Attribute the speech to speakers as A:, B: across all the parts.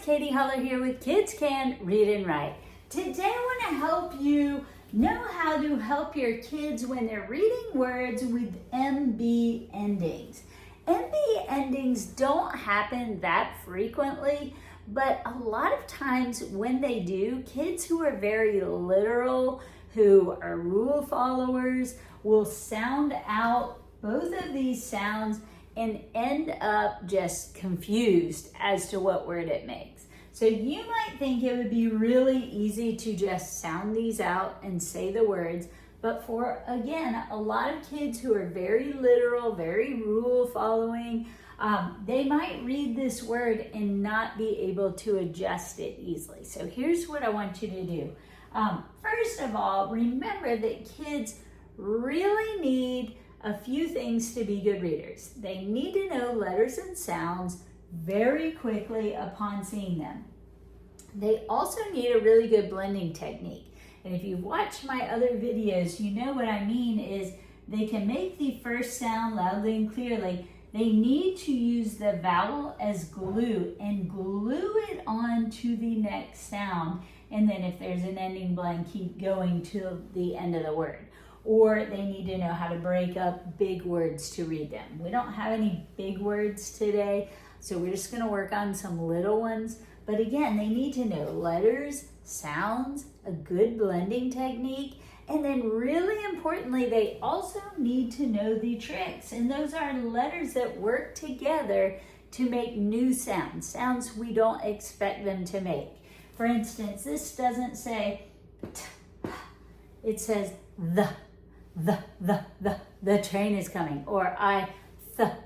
A: Katy Huller here with Kids Can Read and Write. Today I want to help you know how to help your kids when they're reading words with MB endings. MB endings don't happen that frequently, but a lot of times when they do, kids who are very literal, who are rule followers, will sound out both of these sounds and end up just confused as to what word it makes. So you might think it would be really easy to just sound these out and say the words, but for, again, a lot of kids who are very literal, very rule following, they might read this word and not be able to adjust it easily. So here's what I want you to do. First of all, remember that kids really need a few things to be good readers. They need to know letters and sounds very quickly upon seeing them. They also need a really good blending technique. And if you've watched my other videos, you know what I mean is they can make the first sound loudly and clearly. They need to use the vowel as glue and glue it onto the next sound. And then if there's an ending blend, keep going to the end of the word. Or they need to know how to break up big words to read them. We don't have any big words today, so we're just gonna work on some little ones. But again, they need to know letters, sounds, a good blending technique, and then really importantly, they also need to know the tricks. And those are letters that work together to make new sounds, sounds we don't expect them to make. For instance, this doesn't say t, it says the train is coming, or I thought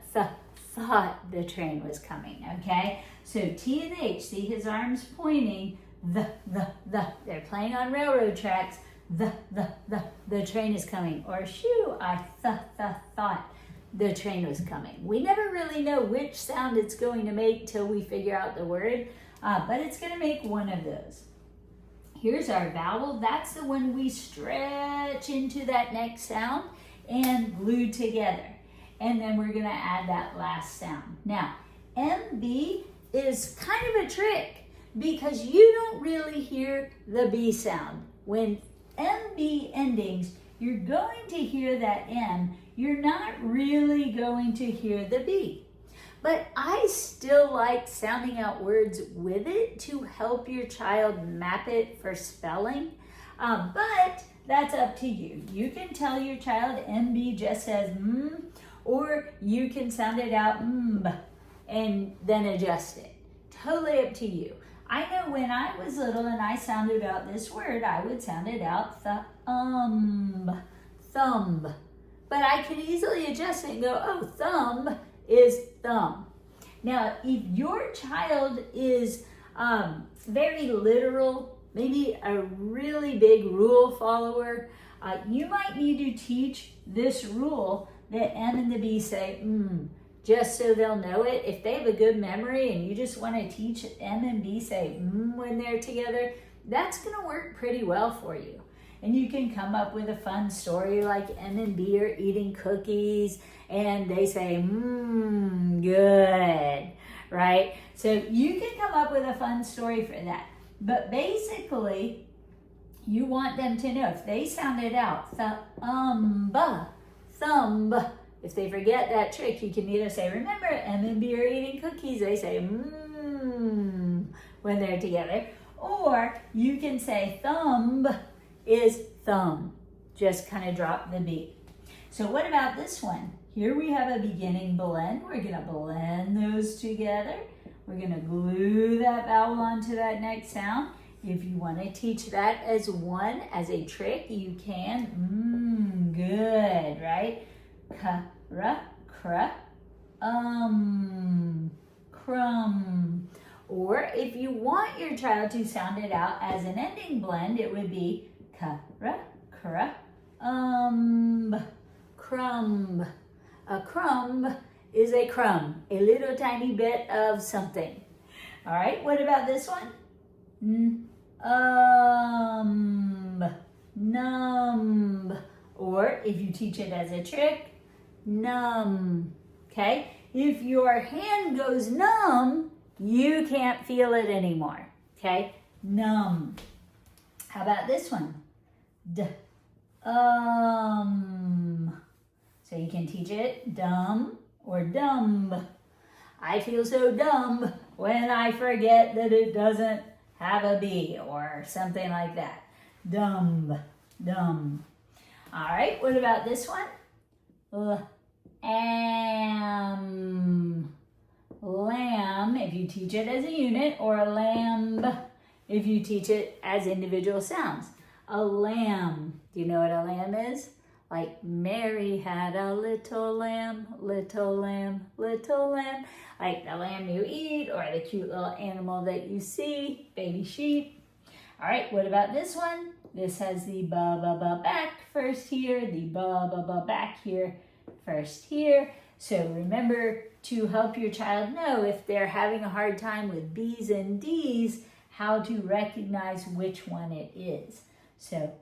A: the train was coming, okay? So T and H, see his arms pointing, they're playing on railroad tracks, the train is coming, or shoo, I thought the train was coming. We never really know which sound it's going to make till we figure out the word, but it's gonna make one of those. Here's our vowel. That's the one we stretch into that next sound and glue together. And then we're gonna add that last sound. Now, MB is kind of a trick because you don't really hear the B sound. When MB endings, you're going to hear that M. You're not really going to hear the B. But I still like sounding out words with it to help your child map it for spelling. But that's up to you. You can tell your child MB just says or you can sound it out and then adjust it. Totally up to you. I know when I was little and I sounded out this word, I would sound it out thumb. But I could easily adjust it and go, oh, thumb is thumb. Now, if your child is very literal, maybe a really big rule follower, you might need to teach this rule that M and the B say just so they'll know it. If they have a good memory and you just want to teach M and B say when they're together, that's going to work pretty well for you. And you can come up with a fun story like M and B are eating cookies and they say, good, right? So you can come up with a fun story for that. But basically, you want them to know if they sound it out, thumb. If they forget that trick, you can either say, remember, M and B are eating cookies. They say, when they're together. Or you can say thumb is thumb. Just kind of drop the B. So what about this one? Here we have a beginning blend. We're gonna blend those together. We're gonna glue that vowel onto that next sound. If you wanna teach that as one, as a trick, you can. Good, right? Crumb. Or if you want your child to sound it out as an ending blend, it would be crumb. A crumb is a crumb, a little tiny bit of something. All right, what about this one? Numb. Or if you teach it as a trick, numb. Okay, if your hand goes numb, You can't feel it anymore, okay? Numb. How about this one? So you can teach it dumb or dumb. I feel so dumb when I forget that it doesn't have a B or something like that. Dumb, dumb. All right, what about this one? Lamb, if you teach it as a unit, or lamb, if you teach it as individual sounds. A lamb. Do you know what a lamb is? Like Mary had a little lamb, little lamb, little lamb. Like the lamb you eat or the cute little animal that you see, baby sheep. All right, what about this one? This has the ba-ba-ba back first here, the ba-ba-ba back here, first here. So remember to help your child know if they're having a hard time with B's and D's, how to recognize which one it is. So,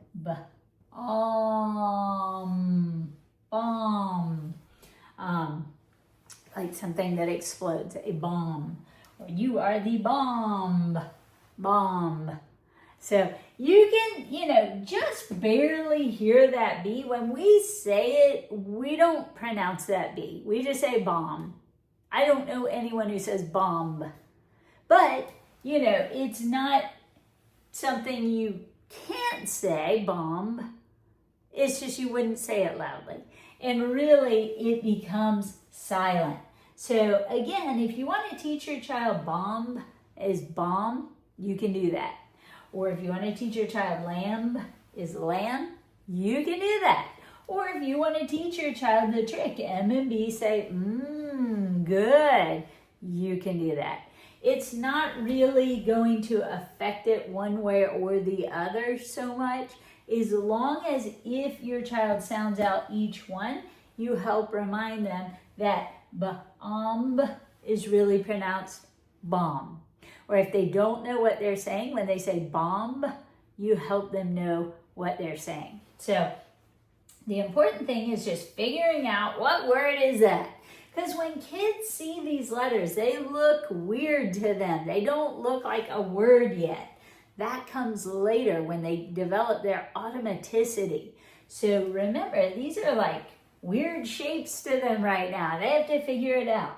A: bomb, like something that explodes, a bomb. Or you are the bomb. So you can, just barely hear that B. When we say it, we don't pronounce that B. We just say bomb. I don't know anyone who says bomb. But, it's not something you can't say, bomb. It's just you wouldn't say it loudly. And really, it becomes silent. So again, if you want to teach your child bomb is bomb, you can do that. Or if you want to teach your child lamb is lamb, you can do that. Or if you want to teach your child the trick, M and B say, good, you can do that. It's not really going to affect it one way or the other so much, as long as if your child sounds out each one, you help remind them that bomb is really pronounced bomb. Or if they don't know what they're saying, when they say bomb, you help them know what they're saying. So the important thing is just figuring out what word is that. Because when kids see these letters, they look weird to them. They don't look like a word yet. That comes later when they develop their automaticity. So remember, these are like weird shapes to them right now. They have to figure it out.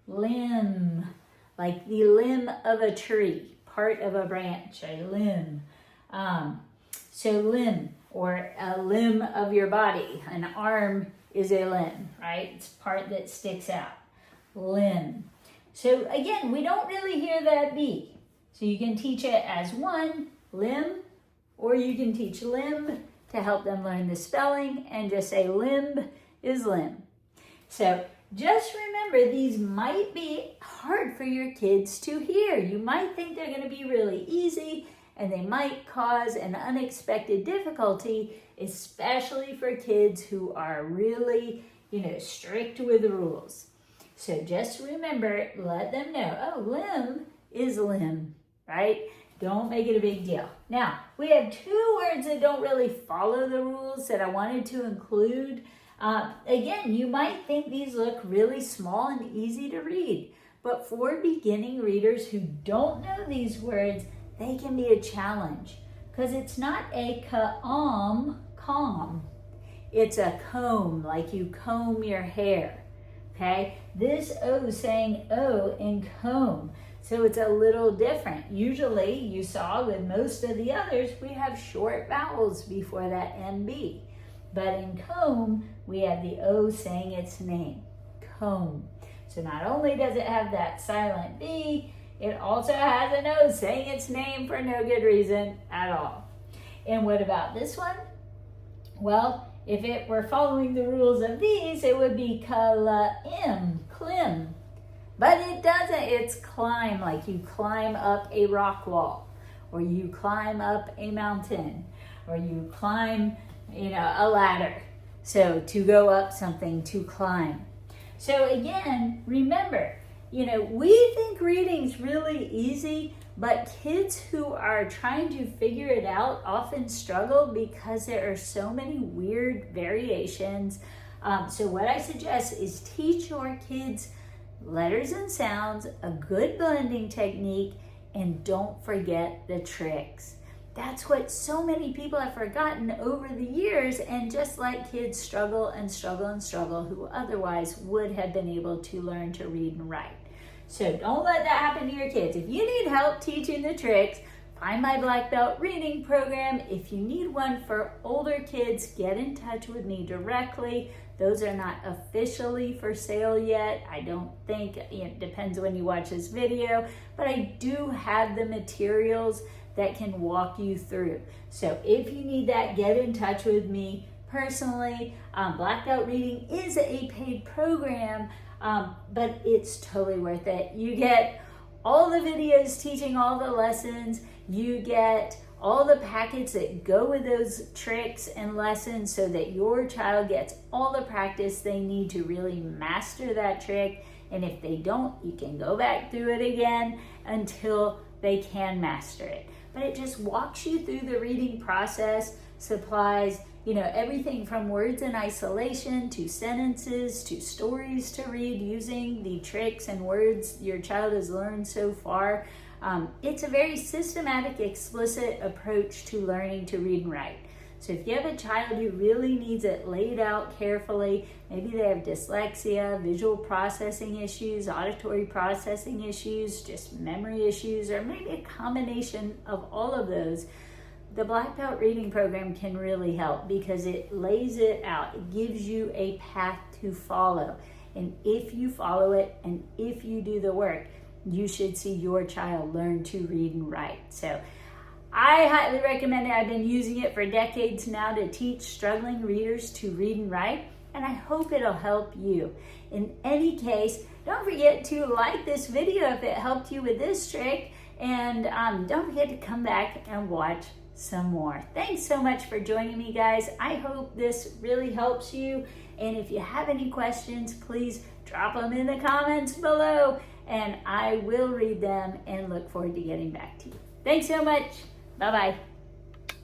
A: Limb, like the limb of a tree, part of a branch, a limb. So limb, or a limb of your body. An arm is a limb, right? It's part that sticks out. Limb. So again, we don't really hear that B. So you can teach it as one, limb, or you can teach limb to help them learn the spelling and just say limb is limb. So just remember, these might be hard for your kids to hear. You might think they're going to be really easy, and they might cause an unexpected difficulty, especially for kids who are really, strict with the rules. So just remember, let them know, limb is limb, right? Don't make it a big deal. Now, we have two words that don't really follow the rules that I wanted to include. Again, you might think these look really small and easy to read, but for beginning readers who don't know these words, they can be a challenge because it's not a calm. It's a comb, like you comb your hair, okay? This O is saying O in comb, so it's a little different. Usually, you saw with most of the others, we have short vowels before that MB. But in comb, we have the O saying its name, comb. So not only does it have that silent B, it also has an O saying its name for no good reason at all. And what about this one? Well, if it were following the rules of these, it would be clim. But it doesn't. It's climb, like you climb up a rock wall, or you climb up a mountain, or you climb a ladder. So to go up something, to climb. So again, remember, we think reading's really easy, but kids who are trying to figure it out often struggle because there are so many weird variations So what I suggest is teach your kids letters and sounds, a good blending technique, and don't forget the tricks. That's what so many people have forgotten over the years, and just let kids struggle and struggle and struggle who otherwise would have been able to learn to read and write. So don't let that happen to your kids. If you need help teaching the tricks, find my Black Belt reading program. If you need one for older kids, get in touch with me directly. Those are not officially for sale yet. I don't think, it depends when you watch this video, but I do have the materials that can walk you through. So if you need that, get in touch with me personally. Black Belt Reading is a paid program, but it's totally worth it. You get all the videos teaching all the lessons. You get all the packets that go with those tricks and lessons so that your child gets all the practice they need to really master that trick. And if they don't, you can go back through it again until they can master it. But it just walks you through the reading process, supplies, everything from words in isolation to sentences to stories to read using the tricks and words your child has learned so far. It's a very systematic, explicit approach to learning to read and write. So if you have a child who really needs it laid out carefully, maybe they have dyslexia, visual processing issues, auditory processing issues, just memory issues, or maybe a combination of all of those, the Black Belt Reading Program can really help because it lays it out. It gives you a path to follow. And if you follow it and if you do the work, you should see your child learn to read and write. So I highly recommend it. I've been using it for decades now to teach struggling readers to read and write, and I hope it'll help you. In any case, don't forget to like this video if it helped you with this trick, and don't forget to come back and watch some more. Thanks so much for joining me, guys. I hope this really helps you, and if you have any questions, please drop them in the comments below, and I will read them and look forward to getting back to you. Thanks so much. Bye-bye.